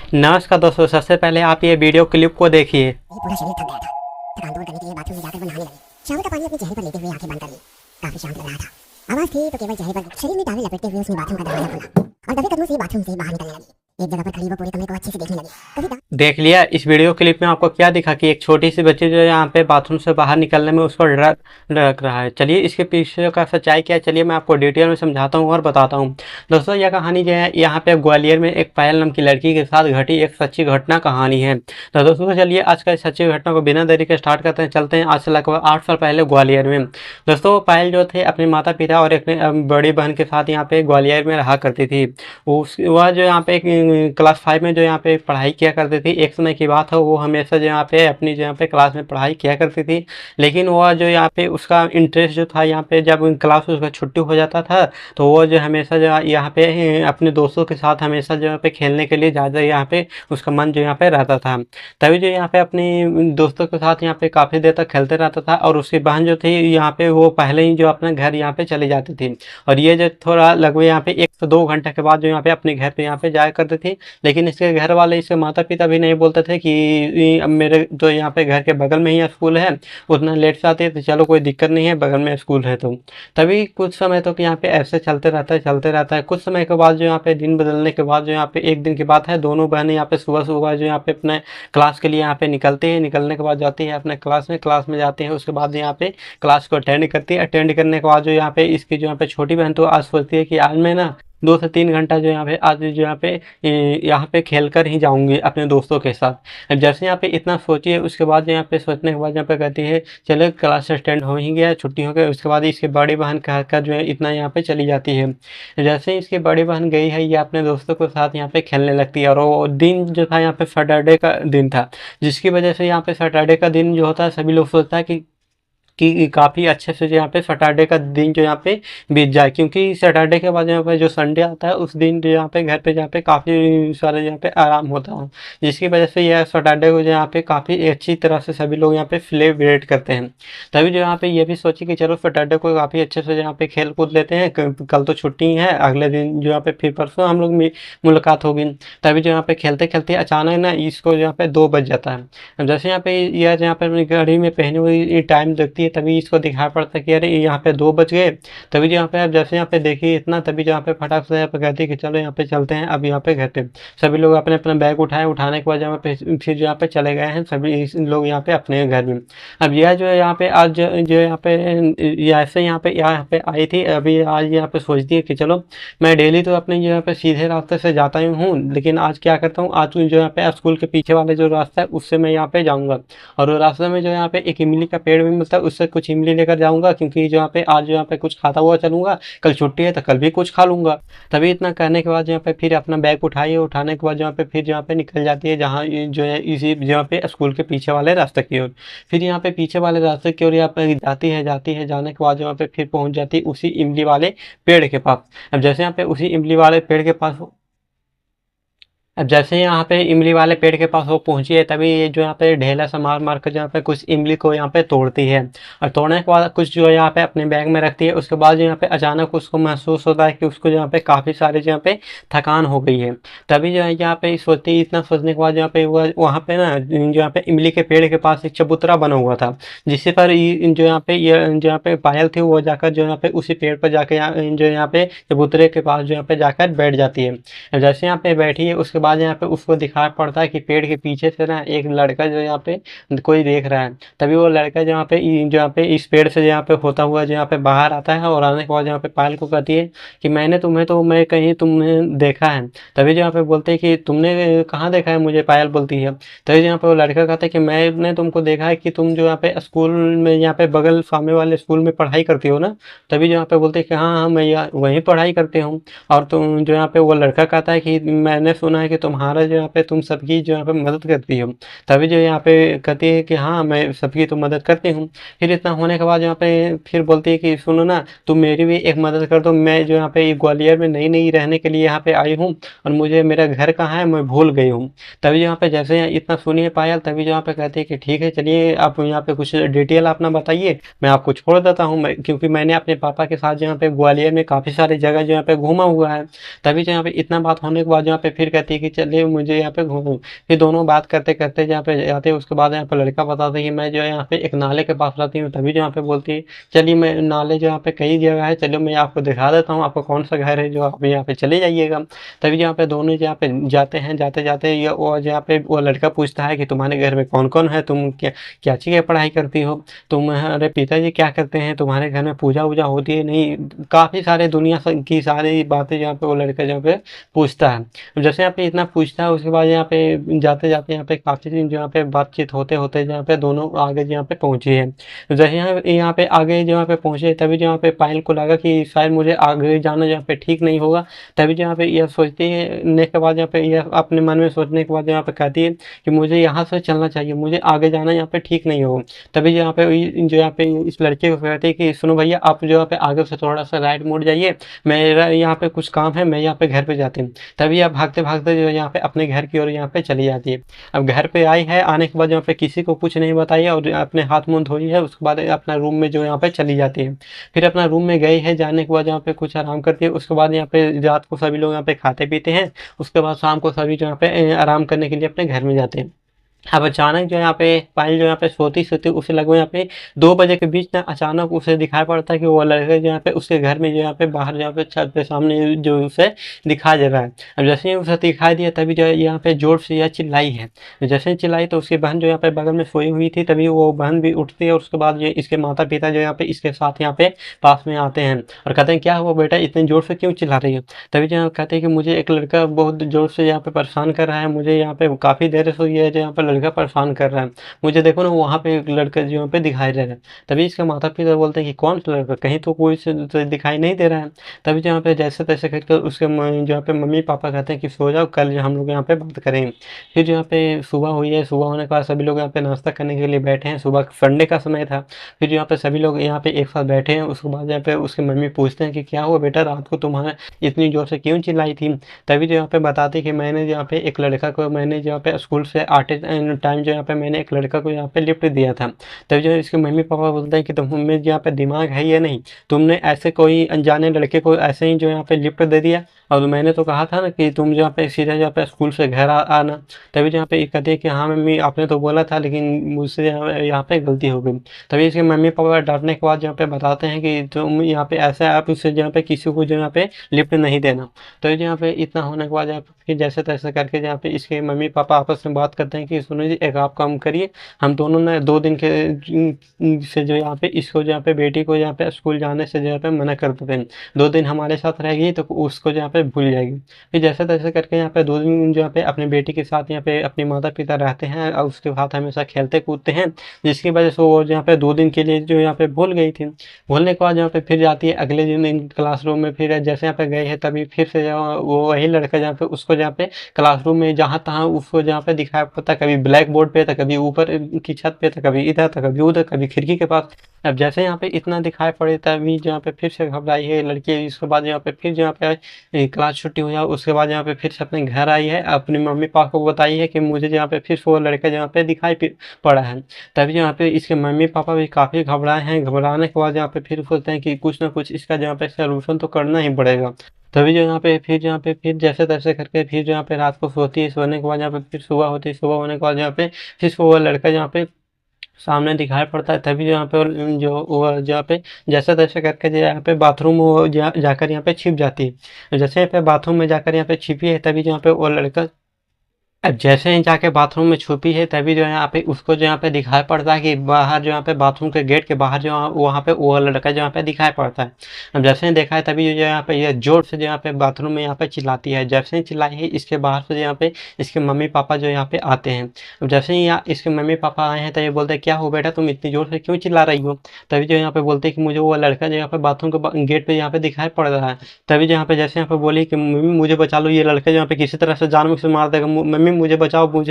नमस्कार दोस्तों, सबसे पहले आप ये वीडियो क्लिप को देखिए। ये पूरा शरीर थक गया था। थकान दूर करने के लिए बाथरूम में जाकर वो नहाने लगी। शावर का पानी अपने चेहरे पर लेते हुए आंखें बंद कर ली। काफी शांत लग रहा था। आवाज थी तो केवल चेहरे पर। शरीर में टॉवल लपेटते हुए उसने बाथरूम का दरवाजा खोला और दबे कदमों से बाथरूम से बाहर निकलने लगी। एक जगह पर खड़ी वो पूरे कमरे को अच्छे से देखने लगी। कभी देख लिया इस वीडियो क्लिप में आपको क्या दिखा कि एक छोटी सी बच्ची जो है यहाँ पे बाथरूम से बाहर निकलने में उसको डर लग रहा है। चलिए इसके पीछे का सच्चाई क्या है, चलिए मैं आपको डिटेल में समझाता हूँ और बताता हूँ। दोस्तों यह कहानी जो है यहाँ पे ग्वालियर में एक पायल नाम की लड़की के साथ घटी एक सच्ची घटना कहानी है। तो दोस्तों चलिए आज का इस सच्ची घटना को बिना देरी के स्टार्ट करते हैं। चलते हैं आज से लगभग 8 साल पहले ग्वालियर में। दोस्तों पायल जो थे अपने माता पिता और अपने बड़ी बहन के साथ यहाँ पे ग्वालियर में रहा करती थी। वह जो यहाँ पे क्लास 5 में जो यहाँ पे पढ़ाई किया करती थी। एक समय की बात है, वो हमेशा जो यहाँ पे अपनी जो यहाँ पे क्लास में पढ़ाई किया करती थी, लेकिन वह जो यहाँ पे उसका इंटरेस्ट जो था यहाँ पे जब क्लास उसका छुट्टी हो जाता था तो वो जो हमेशा जो यहाँ पे अपने दोस्तों के साथ हमेशा जो यहाँ पे खेलने के लिए ज़्यादा यहाँ पे उसका मन जो यहाँ पे रहता था। तभी जो यहाँ पे अपनी दोस्तों के साथ यहाँ पे काफ़ी देर तक खेलते रहता था और उसकी बहन जो थी यहाँ पे वो पहले ही जो अपने घर यहाँ पे चली जाती थी और ये जो थोड़ा लगभग यहाँ पे 1 से 2 घंटे के बाद जो यहाँ पे अपने घर पे यहाँ पे जाया करती थी। लेकिन इसके घर वाले, इसके माता पिता भी नहीं बोलते थे कि अब मेरे जो यहाँ पे घर के बगल में ही स्कूल है, उतना लेट से आते हैं तो चलो कोई दिक्कत नहीं है, बगल में स्कूल है। तो तभी कुछ समय तक यहाँ पे ऐसे चलते रहता है। कुछ समय के बाद जो यहाँ पे दिन बदलने के बाद जो यहाँ पे एक दिन की बात है, दोनों बहनें यहाँ पे सुबह सुबह जो यहाँ पे अपने क्लास के लिए यहाँ पे निकलती है। निकलने के बाद जाती है अपने क्लास में जाती है। उसके बाद यहाँ पे क्लास को अटेंड करती है। अटेंड करने के बाद जो यहाँ पे इसकी जो यहाँ पे छोटी बहन तो आज सोचती है कि आज मैं ना 2 से 3 घंटा जो यहाँ पे आज जो यहाँ पे खेल कर ही जाऊंगी अपने दोस्तों के साथ। अब जैसे यहाँ पे इतना सोची है, उसके बाद यहाँ पे सोचने के बाद यहाँ पे कहती है चलो क्लास अटेंड हो ही गया, छुट्टी हो गई। उसके बाद इसकी बड़ी बहन कहकर जो है इतना यहाँ पे चली जाती है। जैसे ही इसकी बड़ी बहन गई है, ये अपने दोस्तों के साथ यहाँ पे खेलने लगती है और वो दिन जो था यहाँ पे सैटरडे का दिन था, जिसकी वजह से यहाँ पे सैटरडे का दिन जो होता है सभी लोग सोचता है कि काफ़ी अच्छे से जो यहाँ पे सैटरडे का दिन जो यहाँ पे बीत जाए, क्योंकि सैटरडे के बाद यहाँ पे जो संडे आता है उस दिन जो यहाँ पे घर पे जहाँ पे काफ़ी सारे यहाँ पे आराम होता है, जिसकी वजह से यह सैटरडे को जो यहाँ पे काफ़ी अच्छी तरह से सभी लोग यहाँ पे सेलिब्रेट करते हैं। तभी जो यहाँ पे ये भी सोची कि चलो सैटरडे को काफ़ी अच्छे से यहाँ पे खेल कूद लेते हैं, कल तो छुट्टी है, अगले दिन जो यहाँ पे फिर परसों हम लोग मुलाकात होगी। तभी जो यहाँ पे खेलते खेलते अचानक ना इसको यहाँ पे 2 बज जाता है। अब जैसे यहाँ पे यह यहाँ पे अपनी घड़ी में पहनी हुई टाइम देखती है, तभी इसको दिखाई पड़ता है कि अरे यहाँ पे 2 बज गए। तभी जो यहाँ पे अब जैसे यहाँ पे देखिए इतना, तभी जो यहाँ पे फटाक से यहाँ पे कहती है कि चलो यहाँ पे चलते हैं अब यहाँ पे घर पे। सभी लोग अपने अपने बैग उठाए, उठाने के बाद यहाँ पे फिर जो यहाँ पे चले गए हैं सभी लोग यहाँ पे अपने घर में। अब यह जो है यहाँ पे आज जो यहाँ पे ऐसे यहाँ पे आई थी, अभी आज यहाँ पे सोचती है कि चलो मैं डेली तो अपने यहाँ पे सीधे रास्ते से जाता ही हूँ, लेकिन आज क्या करता हूँ, आज जो यहाँ पे स्कूल के पीछे वाले जो रास्ता है उससे मैं यहाँ पे जाऊँगा और वो रास्ते में जो यहाँ पे एक इमली का पेड़ भी मिलता है, उससे कुछ इमली लेकर जाऊंगा, क्योंकि जो यहाँ पे आज जो यहाँ पे कुछ खाता हुआ चलूंगा, कल छुट्टी है तो कल भी कुछ खा लूंगा। तभी इतना कहने के बाद यहाँ पे फिर अपना बैग उठाइए, उठाने के बाद यहाँ पे फिर यहाँ पे निकल जाती है, जहाँ जो है इसी यहाँ पे स्कूल के पीछे वाले रास्ते की ओर। फिर यहाँ पे पीछे वाले रास्ते की ओर यहाँ पे जाती है, जाने के बाद यहाँ पे फिर पहुंच जाती है उसी इमली वाले पेड़ के पास। अब जैसे यहाँ पे उसी इमली वाले पेड़ के पास अब जैसे यहाँ पे इमली वाले पेड़ के पास वो पहुंची है, तभी ये जो यहाँ पे ढेला सा मार मार कर यहाँ पे कुछ इमली को यहाँ पे तोड़ती है और तोड़ने के बाद कुछ जो यहाँ पे अपने बैग में रखती है। उसके बाद जो यहाँ पे अचानक उसको महसूस होता है कि उसको यहाँ पे काफ़ी सारे जो यहाँ पे थकान हो गई है। तभी जो है यहाँ पे सोचती है, इतना सोचने के बाद यहाँ पे वहाँ पे ना जो यहाँ पे इमली के पेड़ के पास एक चबूतरा बना हुआ था, जिससे पर जो यहाँ पे ये जो यहाँ पे पायल थी वो जाकर जो यहाँ पे उसी पेड़ पर जाकर जो यहाँ पे चबूतरे के पास जो यहाँ पे जाकर बैठ जाती है। जैसे यहाँ पे बैठी है, उसके बाद यहाँ पे उसको दिखाई पड़ता है कि पेड़ के पीछे से ना एक लड़का जो यहाँ पे कोई देख रहा है। तभी वो लड़का जो यहाँ पे इस पेड़ से यहाँ पे होता हुआ जो यहाँ पे बाहर आता है और आने के बाद यहाँ पे पायल को कहती है कि मैंने तुम्हें तो मैं कहीं तुमने देखा है। तभी जो यहाँ पे बोलते हैं कि तुमने कहाँ देखा है मुझे, पायल बोलती है। तभी यहाँ पे वो लड़का कहता है कि मैंने तुमको देखा है कि तुम जो यहाँ पे स्कूल में यहाँ पे बगल सामने वाले स्कूल में पढ़ाई करती हो ना। तभी जो यहाँ पे बोलते हैं कि हाँ हाँ मैं यहाँ वहीं पढ़ाई करती हूँ। और तुम जो यहाँ पे वो लड़का कहता है कि मैंने सुना है कि तुम्हारा जो यहाँ पे तुम सबकी जो यहाँ पे मदद करती हो। तभी जो यहाँ पे कहती है कि हाँ मैं सबकी तो मदद करती हूँ। फिर इतना होने के बाद यहाँ पे फिर बोलती है कि सुनो ना, तुम मेरी भी एक मदद कर दो, मैं जो यहाँ पे ग्वालियर में नई नई रहने के लिए यहाँ पे आई हूँ और मुझे मेरा घर कहाँ है मैं भूल गई हूँ। तभी यहाँ पे जैसे इतना सुनिए पायल, तभी जो यहाँ पे कहती है कि ठीक है चलिए आप यहाँ पे कुछ डिटेल अपना बताइए, मैं आपको छोड़ देता हूँ, क्योंकि मैंने अपने पापा के साथ यहाँ पे ग्वालियर में काफ़ी सारी जगह जो यहाँ पे घूमा हुआ है। तभी जो यहाँ पे इतना बात होने के बाद यहाँ पे फिर कहती है कि चलिए मुझे यहाँ पे घूमो। फिर दोनों बात करते-करते जहाँ पे जाते हैं, उसके बाद यहाँ पे लड़का बताता है कि मैं जो है यहाँ पे एक नाले के पास रहती हूँ, तभी जो यहाँ पे बोलती है चलिए मैं नाले जो यहाँ पे कई जगह है, चलो मैं आपको दिखा देता हूँ, आपको कौन-सा घर है जो आप यहाँ पे चले जाइएगा। तभी जहाँ पे दोनों जहाँ पे जाते हैं, जाते-जाते या वो जहाँ पे वो लड़का पूछता है कि तुम्हारे घर में कौन-कौन है? तुम क्या चीज़ की पढ़ाई करती हो? तुम्हारे पिताजी क्या करते हैं? तुम्हारे घर में पूजा-वूजा होती है नहीं? काफ़ी सारे दुनिया की सारी बातें जहाँ पे वो लड़का जहाँ पे पूछता है। जैसे यहाँ पे इतना पूछता है, उसके बाद यहाँ पे जाते-जाते यहाँ पे काफ़ी दिन यहाँ पे बातचीत होते-होते जहाँ पे दोनों आगे यहाँ पे पहुँचे हैं। जैसे यहाँ पे आगे जहाँ पे पहुँचे, तभी जहाँ पे पायल को लगा कि शायद मुझे आगे जाना जहाँ पे ठीक नहीं होगा। तभी जहाँ पे यह सोचती है ने के बाद यहाँ पे यह अपने मन में सोचने के बाद यहाँ पे कहती है कि मुझे यहाँ से चलना चाहिए, मुझे आगे जाना यहाँ पे ठीक नहीं होगा। तभी यहाँ पे जो यहाँ पे इस लड़के को कहती है कि सुनो भैया, आप जो यहाँ पे आगे से थोड़ा-सा राइट मुड़ जाइए, मेरा यहाँ पे कुछ काम है, मैं यहाँ पे घर पे जाती हूँ। तभी आप भागते-भागते जो यहाँ पे अपने घर की ओर यहाँ पे चली जाती है। अब घर पे आई है, आने के बाद यहाँ पे किसी को कुछ नहीं बताई और अपने हाथ-मुँह धोई है, उसके बाद अपना रूम में जो यहाँ पे चली जाती है। फिर अपना रूम में गई है, जाने के बाद यहाँ पे कुछ आराम करती है, उसके बाद यहाँ पे रात को सभी लोग यहाँ पे खाते-पीते हैं, उसके बाद शाम को सभी जो यहाँ पे आराम करने के लिए अपने घर में जाते हैं। अब अचानक जो यहाँ पे पायल जो यहाँ पे सोती-सोती उसे लगभग यहाँ पे 2 बजे के बीच ना अचानक उसे दिखाई पड़ता है कि वो लड़का जो यहाँ पे उसके घर में जो यहाँ पे बाहर जहाँ पे छत पे सामने जो उसे दिखाई दे रहा है। अब जैसे ही उसे दिखाई दिया, तभी जो है यहाँ पे ज़ोर से यह चिल्लाई है। जैसे ही चिल्लाई तो उसकी बहन जो यहाँ पे बगल में सोई हुई थी, तभी वो बहन भी उठती है और उसके बाद ये इसके माता-पिता जो यहाँ पे इसके साथ यहाँ पे पास में आते हैं और कहते हैं क्या हुआ बेटा, इतनी ज़ोर से क्यों चिल्ला रही हो? तभी जो है कहते हैं कि मुझे एक लड़का बहुत ज़ोर से यहाँ पे परेशान कर रहा है, मुझे यहाँ पे काफ़ी देर से ये जो यहाँ पे लड़का परेशान कर रहा है। मुझे देखो ना वहाँ पे एक लड़का जो यहाँ पे दिखाई दे रहा है। तभी इसके माता-पिता बोलते हैं कि कौन सा लड़का? कहीं तो कोई से दिखाई नहीं दे रहा है। तभी जो यहाँ पे जैसे-तैसे करके उसके जो यहाँ पे मम्मी-पापा कहते हैं कि सो जाओ, कल हम लोग यहाँ पे बात करेंगे। फिर जो यहाँ पे सुबह हुई है, सुबह होने के बाद सभी लोग यहाँ पे नाश्ता करने के लिए बैठे हैं। सुबह संडे का समय था। फिर यहाँ पे सभी लोग यहाँ पे एक साथ बैठे हैं। उसके बाद यहाँ पे उसकी मम्मी पूछते हैं कि क्या हुआ बेटा, रात को तुम्हारा इतनी ज़ोर से क्यों चिल्लाई थी? तभी जो यहाँ पे बताती कि मैंने जो यहाँ पे एक लड़का को मैंने जो यहाँ पे स्कूल से आते टाइम जो यहाँ पे मैंने एक लड़का को यहाँ पे लिफ्ट दिया था। तभी जो है इसके मम्मी-पापा बोलते हैं कि तुम्हें यहाँ पे दिमाग है या नहीं? तुमने ऐसे कोई अनजाने लड़के को ऐसे ही जो यहाँ पे लिफ्ट दे दिया? और मैंने तो कहा था ना कि तुम जो यहाँ पे सीधा जो यहाँ पे स्कूल से घर आना। तभी जो यहाँ पे ये कहती है कि हाँ मम्मी, आपने तो बोला था, लेकिन मुझसे यहाँ पे गलती हो गई। तभी इसके मम्मी-पापा डाँटने के बाद यहाँ पे बताते हैं कि तुम यहाँ पे ऐसा आप उससे यहाँ पे किसी को जो यहाँ पे लिफ्ट नहीं देना। तो ये यहाँ पे इतना होने के बाद यहाँ पे फिर जैसे-तैसे करके यहाँ पे इसके मम्मी-पापा आपस में बात करते हैं कि सुनो जी, एक आप काम करिए, हम दोनों ना 2 दिन के से जो यहाँ पे इसको जो यहाँ पे बेटी को यहाँ पे स्कूल जाने से जो यहाँ पे मना कर देते हैं। 2 दिन हमारे साथ रहेगी तो उसको जो यहाँ पे भूल जाएगी। फिर जैसे-तैसे करके यहाँ पे 2 दिन जो यहाँ पे अपनी बेटी के साथ यहाँ पे अपने माता-पिता रहते हैं और उसके साथ हमेशा खेलते-कूदते हैं, जिसकी वजह से वो जो यहाँ पे 2 दिन के लिए जो यहाँ पे भूल गई थी। भूलने के बाद यहाँ पे फिर जाती है अगले दिन क्लासरूम में, फिर जैसे यहाँ पे गए हैं तभी फिर से वो वही लड़का जहाँ पे उसको जहाँ पे क्लासरूम में जहाँ-तहाँ उसको जहाँ पे दिखाई पड़ता, कभी ब्लैक बोर्ड पे, तो कभी ऊपर की छत पे, तो कभी इधर, तो कभी उधर, कभी खिड़की के पास। अब जैसे यहाँ पे इतना दिखाई पड़े, तभी जहाँ पे फिर से घबराई है लड़की। इसके बाद यहाँ पे फिर जहाँ पे क्लास छुट्टी हुई है, उसके बाद यहाँ पे फिर से अपने घर आई है, अपने मम्मी-पापा को बताई है कि मुझे यहाँ पे फिर से वो लड़का यहाँ पे दिखाई पड़ा है। तभी यहाँ पे इसके मम्मी-पापा भी काफ़ी घबराए हैं। घबराने के बाद यहाँ पे फिर सोचते हैं कि कुछ ना कुछ इसका यहाँ पे सॉल्यूशन तो करना ही पड़ेगा। तभी जो यहाँ पे फिर जैसे-तैसे करके फिर जो यहाँ पे रात को सोती है, सोने के बाद यहाँ पे फिर सुबह होती है, सुबह होने के बाद यहाँ पे फिर से वो लड़का यहाँ पे सामने दिखाई पड़ता है। तभी यहाँ पे जो वो जहाँ पे जैसे-तैसे करके जो यहाँ पे बाथरूम वो जाकर यहाँ पे छिप जाती है। जैसे यहाँ पे बाथरूम में जाकर यहाँ पे छिपी है, तभी यहाँ पे वो लड़का अब जैसे ही जाके बाथरूम में छुपी है, तभी जो है यहाँ पे उसको जो यहाँ पे दिखाई पड़ता है कि बाहर जो यहाँ पे बाथरूम के गेट के बाहर जो वहाँ पे वो लड़का जो यहाँ पे दिखाई पड़ता है। अब जैसे ही देखा है, तभी जो यहाँ पे ये जोर से जो यहाँ पे बाथरूम में यहाँ पे चिल्लाती है। जैसे ही चिल्लाई है, इसके बाहर से यहाँ पे इसके मम्मी-पापा जो यहाँ पे आते हैं। अब जैसे ही इसके मम्मी-पापा आए हैं, तो ये बोलते हैं क्या हो बेटा, तुम इतनी जोर से क्यों चिल्ला रही हो? तभी जो यहाँ पे बोलते हैं कि मुझे वो लड़का जो यहाँ पे बाथरूम के गेट पे यहाँ पे दिखाई पड़ रहा है। तभी जो यहाँ पे जैसे यहाँ पे बोली कि मम्मी मुझे बचा लो, ये लड़का जो यहाँ पे किसी तरह से जान से मार देगा। मम्मी मम्मी मुझे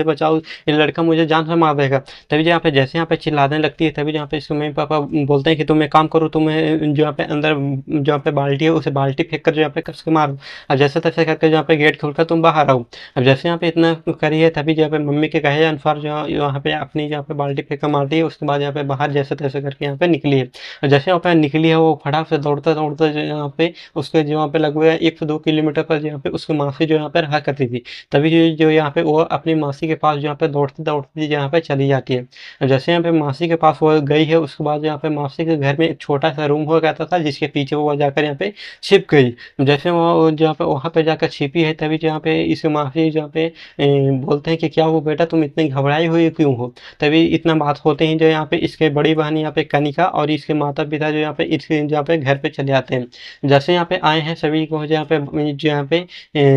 बचाओ, ये लड़का मुझे जान से मार देगा। तभी जो यहाँ पे जैसे यहाँ पे चिल्लाने लगती है, तभी यहाँ पे इसके मम्मी पापा बोलते हैं कि तुम एक काम करो, तुम्हें जो यहाँ पे अंदर जो यहाँ पे बाल्टी है उसे बाल्टी फेंक कर जो यहाँ पे कस के मारो। अब जैसे तैसे करके जो यहाँ पे गेट खोलकर तुम बाहर आओ। अब जैसे यहाँ पे इतना करी है, तभी जो यहाँ पे मम्मी के कहे अनुसार जो यहाँ पे अपनी यहाँ पे बाल्टी फेंक कर मारती है। उसके बाद यहाँ पे बाहर जैसे तैसे करके यहाँ पे निकली है। और जैसे यहाँ पे निकली है, वो फटाक से दौड़ते दौड़ते जो यहाँ पे उसके जो यहाँ पे लगभग 1 से 2 किलोमीटर पर जो यहाँ पे उसकी मासी जो यहाँ पे रहा करती थी। तभी जो यहाँ पे वो अपनी मासी के पास जो यहाँ पे दौड़ती दौड़ती यहाँ पे चली जाती है। अब जैसे यहाँ पे मासी के पास वो गई है, उसके बाद यहाँ पे मासी के घर में एक छोटा सा रूम हुआ करता था, जिसके पीछे वो जाकर यहाँ पे छिप गई। जैसे वो जहाँ पे वहाँ पे जाकर छिपी है, तभी जहाँ पे इस मासी जहाँ पे बोलते हैं कि क्या हुआ बेटा, तुम इतनी घबराई हुई क्यों हो। तभी इतना बात होते ही जो यहाँ पे इसके बड़ी बहन यहाँ पे कनिका और इसके माता पिता जो यहाँ पे इसके जहाँ पे घर पे चले आते हैं। जैसे यहाँ पे आए हैं, सभी को जो यहाँ पे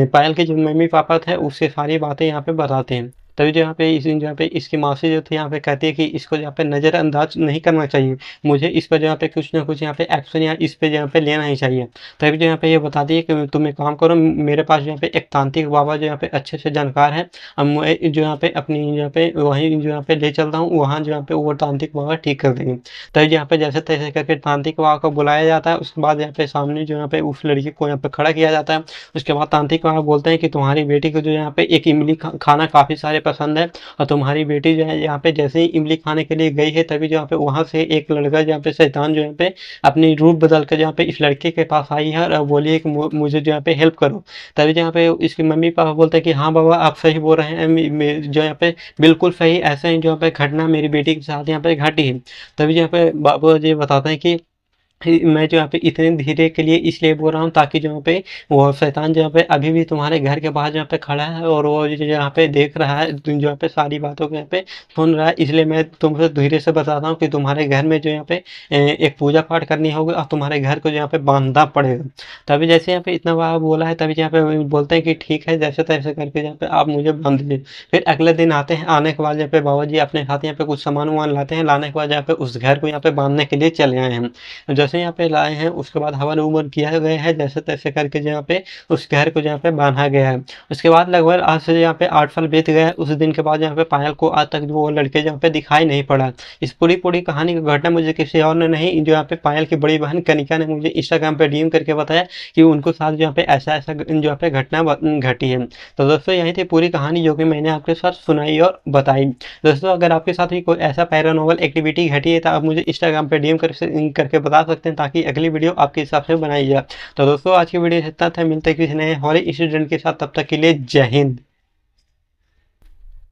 पायल के जो मम्मी पापा थे उससे सारी बातें यहाँ पे बताते हैं। तभी जो यहाँ पे जहाँ पे इसकी मासी जो थी यहाँ पे कहती है कि इसको यहाँ पे नज़रअंदाज नहीं करना चाहिए, मुझे इस पर यहाँ पे कुछ ना कुछ यहाँ पे एक्शन या इस पे यहाँ पे लेना ही चाहिए। तभी जो यहाँ पे ये बताती है कि तुम एक काम करो, मेरे पास यहाँ पे एक तांत्रिक बाबा जो यहाँ पे अच्छे से जानकार है, अब मैं जो यहाँ पे अपनी यहाँ पे वहीं जो यहाँ पे ले चलता हूँ, वहाँ जो यहाँ पे वो तांत्रिक बाबा ठीक कर देंगे। तभी यहाँ पे जैसे तैसे करके तांत्रिक बाबा को बुलाया जाता है। उसके बाद यहाँ पे सामने जो यहाँ पे उस लड़की को यहाँ पे खड़ा किया जाता है। उसके बाद तांत्रिक बाबा बोलते हैं कि तुम्हारी बेटी को जो यहाँ पे एक इमली खाना काफ़ी सारे पसंद है, और तुम्हारी बेटी जो है यहाँ पे जैसे ही इमली खाने के लिए गई है, तभी जो यहाँ पे वहाँ से एक लड़का जो यहाँ पे शैतान जो यहाँ पे अपनी रूप बदल कर यहाँ पे इस लड़के के पास आई है और बोली है कि मुझे जो यहाँ पे हेल्प करो। तभी जो यहाँ पे इसके मम्मी पापा बोलते हैं कि हाँ बाबा आप सही बोल रहे हैं, जो यहाँ पे बिल्कुल सही ऐसे ही जो यहाँ पे घटना मेरी बेटी के साथ यहाँ पे घटी है। तभी जो यहाँ पे बाबा जी बताते हैं कि मैं जो यहाँ पे इतने धीरे के लिए इसलिए बोल रहा हूँ ताकि जो यहाँ पे वो शैतान जो यहाँ पे अभी भी तुम्हारे घर के बाहर यहाँ पे खड़ा है, और वो जो यहाँ पे देख रहा है, जो यहाँ पे सारी बातों को यहाँ पे सुन रहा है। इसलिए मैं तुमसे धीरे से बताता हूँ कि तुम्हारे घर में जो यहाँ पे एक पूजा पाठ करनी होगी और तुम्हारे घर को जो यहाँ पे बांधना पड़ेगा। तभी जैसे यहाँ पे इतना बार बोला है, तभी यहाँ पे बोलते हैं कि ठीक है, जैसे तैसे करके यहाँ पे आप मुझे बांध दीजिए। फिर अगले दिन आते हैं, आने के बाद यहाँ पे बाबा जी अपने साथ यहाँ पे कुछ सामान वामान लाते हैं। लाने के बाद यहाँ पे उस घर को यहाँ पे बांधने के लिए चले आए हैं। जैसे यहाँ पे लाए हैं, उसके बाद हवन उवन किया गया है, जैसे तैसे करके यहाँ पे उस घर को यहाँ पे बांधा गया है। उसके बाद लगभग आज से यहाँ पे 8 साल बीत गए। उस दिन के बाद यहाँ पे पायल को आज तक वो लड़के यहाँ पे दिखाई नहीं पड़ा। इस पूरी कहानी की घटना मुझे किसी और ने नहीं, जो यहाँ पे पायल की बड़ी बहन कनिका ने मुझे इंस्टाग्राम पे डीएम करके बताया कि उनको साथ जो यहाँ पे ऐसा ऐसा जो यहाँ पे घटना घटी है। तो दोस्तों यही थी पूरी कहानी जो कि मैंने आपके साथ सुनाई और बताई। दोस्तों अगर आपके साथ भी कोई ऐसा पैरानॉर्मल एक्टिविटी घटी है तो आप मुझे इंस्टाग्राम पे डीएम करके बता सकते हैं, ताकि अगली वीडियो आपके हिसाब से बनाई जाए। तो दोस्तों आज की वीडियो इतना था, मिलते हैं किसी नए हॉली स्टूडेंट के साथ, तब तक के लिए जय हिंद।